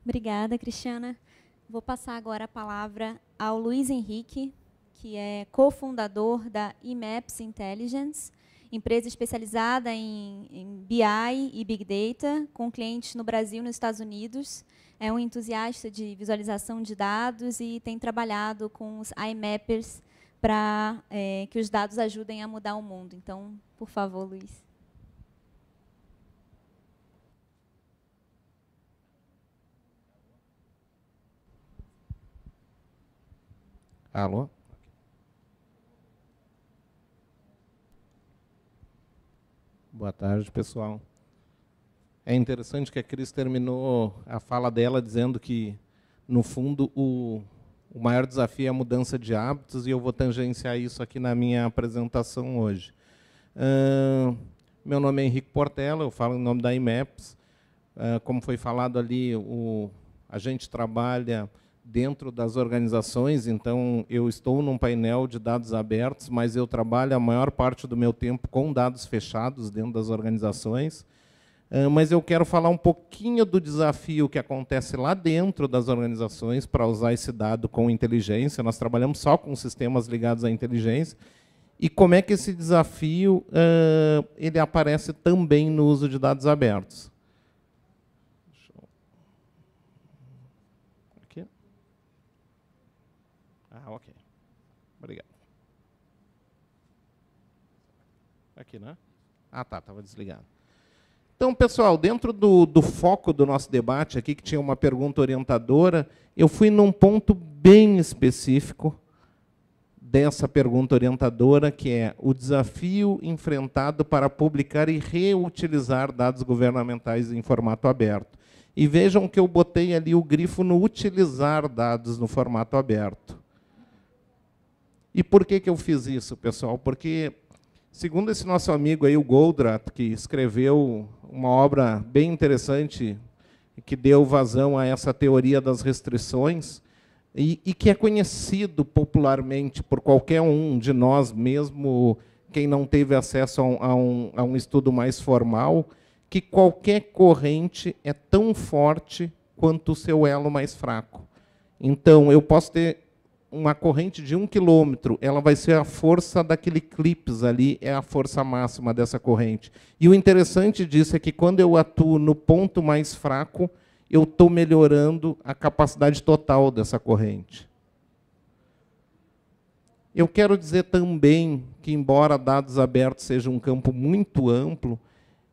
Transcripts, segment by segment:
Obrigada, Cristiana. Vou passar agora a palavra ao Luiz Henrique, que é cofundador da Imaps Intelligence, empresa especializada em BI e Big Data, com clientes no Brasil e nos Estados Unidos. É um entusiasta de visualização de dados e tem trabalhado com os iMappers para que os dados ajudem a mudar o mundo. Então, por favor, Luiz. Alô? Boa tarde, pessoal. É interessante que a Cris terminou a fala dela dizendo que, no fundo, o maior desafio é a mudança de hábitos, e eu vou tangenciar isso aqui na minha apresentação hoje. Meu nome é Henrique Portela, eu falo em nome da Imaps. Como foi falado ali, a gente trabalha dentro das organizações, então eu estou num painel de dados abertos, mas eu trabalho a maior parte do meu tempo com dados fechados dentro das organizações. Mas eu quero falar um pouquinho do desafio que acontece lá dentro das organizações para usar esse dado com inteligência. Nós trabalhamos só com sistemas ligados à inteligência. E como é que esse desafio ele aparece também no uso de dados abertos. Aqui. Ok. Obrigado. Aqui, né? Ah, tá, estava desligado. Então, pessoal, dentro do foco do nosso debate aqui, que tinha uma pergunta orientadora, eu fui num ponto bem específico dessa pergunta orientadora, que é o desafio enfrentado para publicar e reutilizar dados governamentais em formato aberto. E vejam que eu botei ali o grifo no utilizar dados no formato aberto. E por que eu fiz isso, pessoal? Porque, segundo esse nosso amigo aí, o Goldratt, que escreveu uma obra bem interessante, que deu vazão a essa teoria das restrições, e que é conhecido popularmente por qualquer um de nós, mesmo quem não teve acesso a um estudo mais formal, que qualquer corrente é tão forte quanto o seu elo mais fraco. Então, eu posso ter uma corrente de 1 quilômetro, ela vai ser a força daquele clips ali, é a força máxima dessa corrente. E o interessante disso é que, quando eu atuo no ponto mais fraco, eu estou melhorando a capacidade total dessa corrente. Eu quero dizer também que, embora dados abertos seja um campo muito amplo,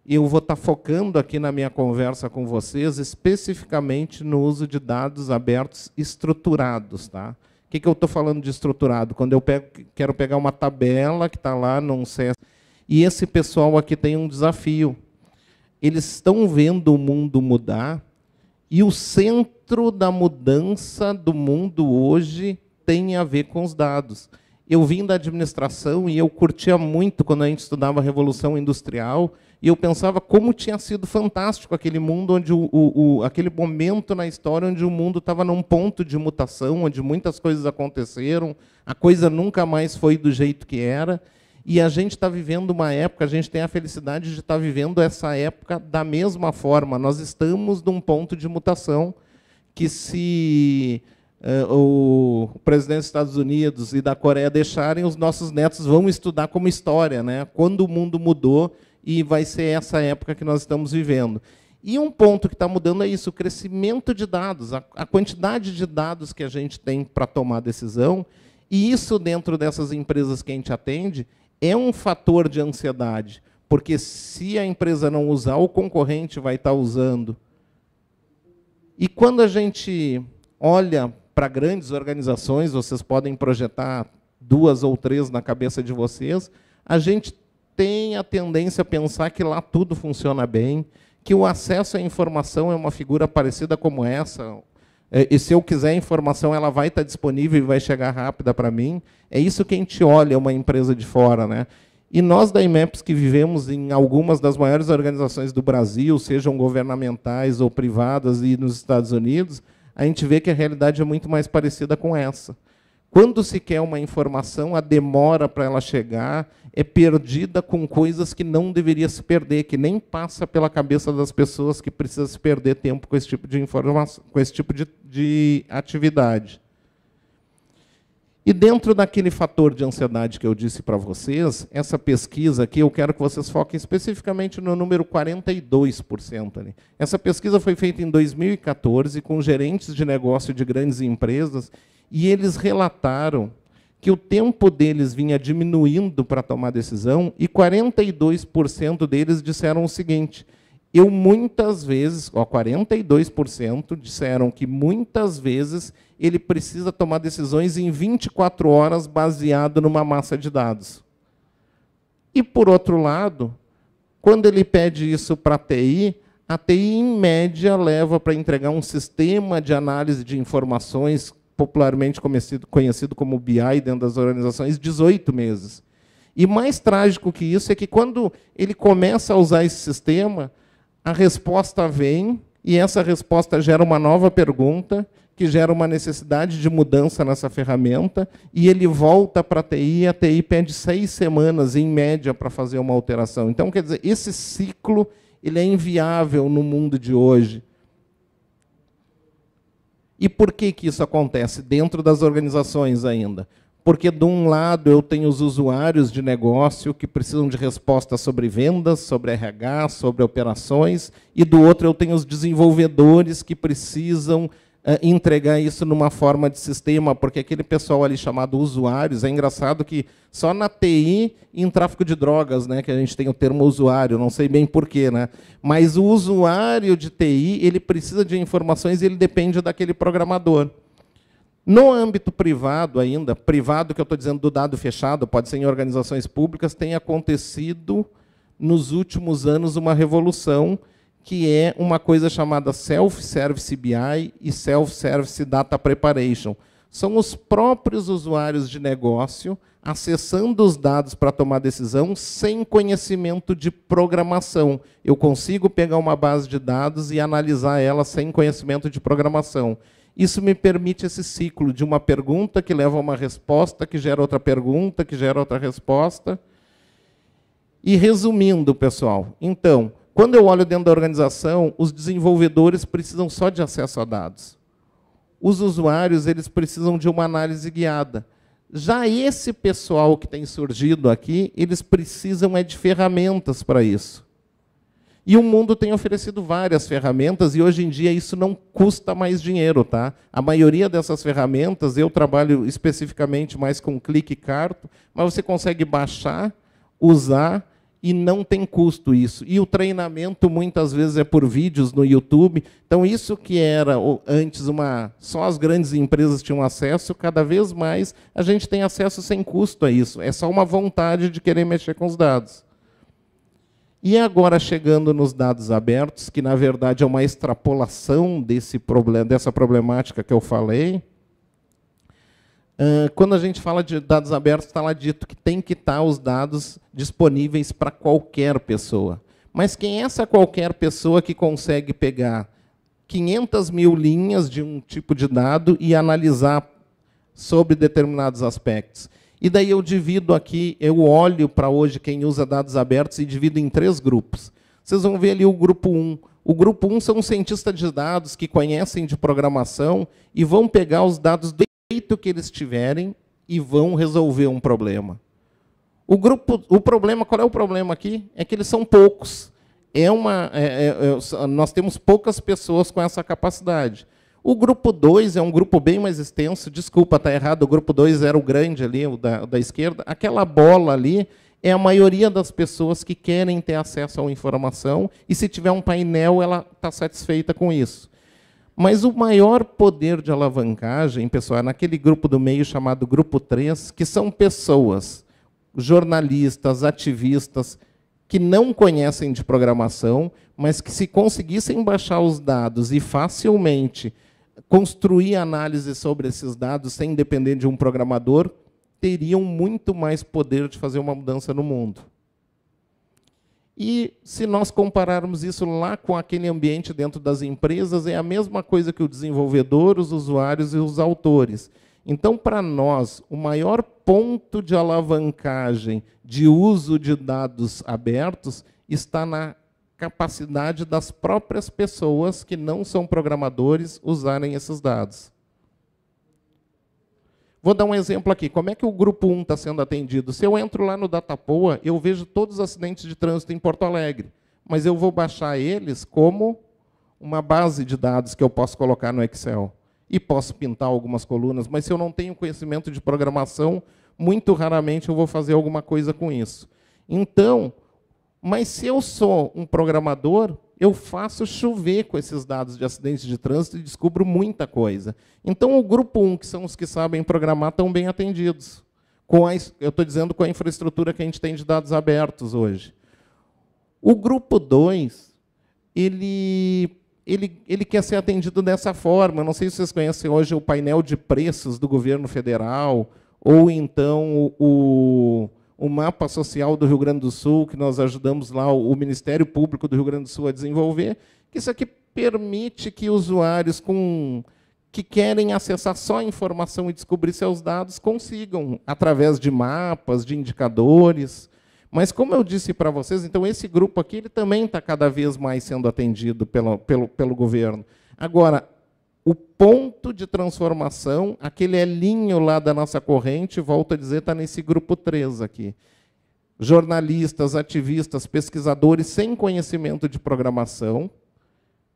eu vou estar focando aqui na minha conversa com vocês especificamente no uso de dados abertos estruturados. Tá? O que eu estou falando de estruturado? Quando eu quero pegar uma tabela que está lá num CS, e esse pessoal aqui tem um desafio. Eles estão vendo o mundo mudar, e o centro da mudança do mundo hoje tem a ver com os dados. Eu vim da administração e eu curtia muito quando a gente estudava a Revolução Industrial, e eu pensava como tinha sido fantástico aquele mundo, onde aquele momento na história onde o mundo estava num ponto de mutação, onde muitas coisas aconteceram, a coisa nunca mais foi do jeito que era, e a gente está vivendo uma época, a gente tem a felicidade de estar vivendo essa época da mesma forma. Nós estamos num ponto de mutação que, se o presidente dos Estados Unidos e da Coreia deixarem, os nossos netos vão estudar como história, né? Quando o mundo mudou, e vai ser essa época que nós estamos vivendo. E um ponto que está mudando é isso, o crescimento de dados, a quantidade de dados que a gente tem para tomar decisão, e isso, dentro dessas empresas que a gente atende, é um fator de ansiedade, porque, se a empresa não usar, o concorrente vai estar usando. E quando a gente olha para grandes organizações, vocês podem projetar 2 ou 3 na cabeça de vocês, a gente tem a tendência a pensar que lá tudo funciona bem, que o acesso à informação é uma figura parecida como essa, e se eu quiser informação, ela vai estar disponível e vai chegar rápida para mim. É isso que a gente olha uma empresa de fora, né? E nós da Imaps, que vivemos em algumas das maiores organizações do Brasil, sejam governamentais ou privadas, e nos Estados Unidos, a gente vê que a realidade é muito mais parecida com essa. Quando se quer uma informação, a demora para ela chegar é perdida com coisas que não deveria se perder, que nem passa pela cabeça das pessoas que precisa se perder tempo com esse tipo de informação, com esse tipo de atividade. E dentro daquele fator de ansiedade que eu disse para vocês, essa pesquisa aqui, eu quero que vocês foquem especificamente no número 42% ali. Essa pesquisa foi feita em 2014 com gerentes de negócio de grandes empresas, e eles relataram que o tempo deles vinha diminuindo para tomar decisão, e 42% deles disseram o seguinte: eu muitas vezes, 42% disseram que muitas vezes ele precisa tomar decisões em 24 horas baseado numa massa de dados. E, por outro lado, quando ele pede isso para a TI, em média, leva para entregar um sistema de análise de informações, popularmente conhecido como BI, dentro das organizações, 18 meses. E mais trágico que isso é que, quando ele começa a usar esse sistema, a resposta vem, e essa resposta gera uma nova pergunta, que gera uma necessidade de mudança nessa ferramenta, e ele volta para a TI, e a TI pede 6 semanas, em média, para fazer uma alteração. Então, quer dizer, esse ciclo ele é inviável no mundo de hoje. E por que isso acontece dentro das organizações ainda? Porque, de um lado, eu tenho os usuários de negócio que precisam de respostas sobre vendas, sobre RH, sobre operações, e, do outro, eu tenho os desenvolvedores que precisam entregar isso numa forma de sistema, porque aquele pessoal ali chamado usuários, é engraçado que só na TI e em tráfico de drogas, né, que a gente tem o termo usuário, não sei bem porquê, né, mas o usuário de TI, ele precisa de informações e ele depende daquele programador. No âmbito privado ainda, privado que eu estou dizendo do dado fechado, pode ser em organizações públicas, tem acontecido nos últimos anos uma revolução, que é uma coisa chamada Self-Service BI e Self-Service Data Preparation. São os próprios usuários de negócio acessando os dados para tomar decisão sem conhecimento de programação. Eu consigo pegar uma base de dados e analisar ela sem conhecimento de programação. Isso me permite esse ciclo de uma pergunta que leva a uma resposta, que gera outra pergunta, que gera outra resposta. E, resumindo, pessoal, então, quando eu olho dentro da organização, os desenvolvedores precisam só de acesso a dados. Os usuários, eles precisam de uma análise guiada. Já esse pessoal que tem surgido aqui, eles precisam de ferramentas para isso. E o mundo tem oferecido várias ferramentas, e hoje em dia isso não custa mais dinheiro. Tá? A maioria dessas ferramentas, eu trabalho especificamente mais com clique e carto, mas você consegue baixar, usar, e não tem custo isso. E o treinamento, muitas vezes, é por vídeos no YouTube. Então, isso que era antes só as grandes empresas tinham acesso, cada vez mais a gente tem acesso sem custo a isso. É só uma vontade de querer mexer com os dados. E agora, chegando nos dados abertos, que, na verdade, é uma extrapolação dessa problemática que eu falei. Quando a gente fala de dados abertos, está lá dito que tem que estar os dados disponíveis para qualquer pessoa. Mas quem é essa qualquer pessoa que consegue pegar 500 mil linhas de um tipo de dado e analisar sobre determinados aspectos? E daí eu divido aqui, eu olho para hoje quem usa dados abertos e divido em 3 grupos. Vocês vão ver ali o grupo 1. O grupo 1 são cientistas de dados que conhecem de programação e vão pegar os dados do jeito que eles tiverem e vão resolver um problema. Qual é o problema aqui? É que eles são poucos. Nós temos poucas pessoas com essa capacidade. O grupo 2 é um grupo bem mais extenso. Desculpa, está errado, o grupo 2 era o grande ali, o da esquerda. Aquela bola ali é a maioria das pessoas que querem ter acesso à informação, e se tiver um painel, ela está satisfeita com isso. Mas o maior poder de alavancagem, pessoal, é naquele grupo do meio chamado grupo 3, que são pessoas, jornalistas, ativistas, que não conhecem de programação, mas que, se conseguissem baixar os dados e facilmente construir análise sobre esses dados sem depender de um programador, teriam muito mais poder de fazer uma mudança no mundo. E, se nós compararmos isso lá com aquele ambiente dentro das empresas, é a mesma coisa que o desenvolvedor, os usuários e os autores. Então, para nós, o maior ponto de alavancagem de uso de dados abertos está na capacidade das próprias pessoas que não são programadores usarem esses dados. Vou dar um exemplo aqui. Como é que o grupo 1 está sendo atendido? Se eu entro lá no Datapoa, eu vejo todos os acidentes de trânsito em Porto Alegre, mas eu vou baixar eles como uma base de dados que eu posso colocar no Excel. E posso pintar algumas colunas, mas se eu não tenho conhecimento de programação, muito raramente eu vou fazer alguma coisa com isso. Então, mas se eu sou um programador, eu faço chover com esses dados de acidentes de trânsito e descubro muita coisa. Então, o grupo 1, que são os que sabem programar, estão bem atendidos. Eu estou dizendo com a infraestrutura que a gente tem de dados abertos hoje. O grupo 2, ele quer ser atendido dessa forma. Não sei se vocês conhecem hoje o painel de preços do governo federal, ou então o mapa social do Rio Grande do Sul, que nós ajudamos lá o Ministério Público do Rio Grande do Sul a desenvolver, que isso aqui permite que usuários que querem acessar só a informação e descobrir seus dados consigam, através de mapas, de indicadores. Mas, como eu disse para vocês, então esse grupo aqui ele também está cada vez mais sendo atendido pelo governo. Agora, o ponto de transformação, aquele elinho lá da nossa corrente, volto a dizer, está nesse grupo 3 aqui. Jornalistas, ativistas, pesquisadores sem conhecimento de programação,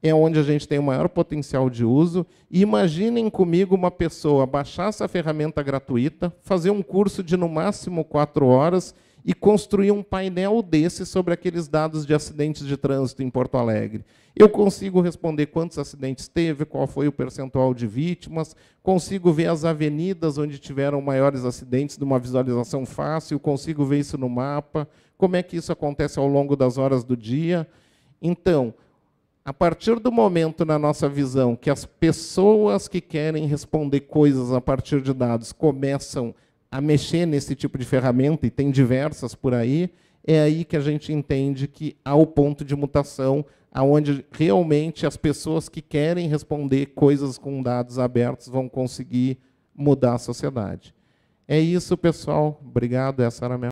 é onde a gente tem o maior potencial de uso. E imaginem comigo uma pessoa baixar essa ferramenta gratuita, fazer um curso de, no máximo, 4 horas, e construir um painel desse sobre aqueles dados de acidentes de trânsito em Porto Alegre. Eu consigo responder quantos acidentes teve, qual foi o percentual de vítimas, consigo ver as avenidas onde tiveram maiores acidentes, de uma visualização fácil, consigo ver isso no mapa, como é que isso acontece ao longo das horas do dia. Então, a partir do momento, na nossa visão, que as pessoas que querem responder coisas a partir de dados começam a mexer nesse tipo de ferramenta, e tem diversas por aí, é aí que a gente entende que há o ponto de mutação, onde realmente as pessoas que querem responder coisas com dados abertos vão conseguir mudar a sociedade. É isso, pessoal. Obrigado. Essa era a minha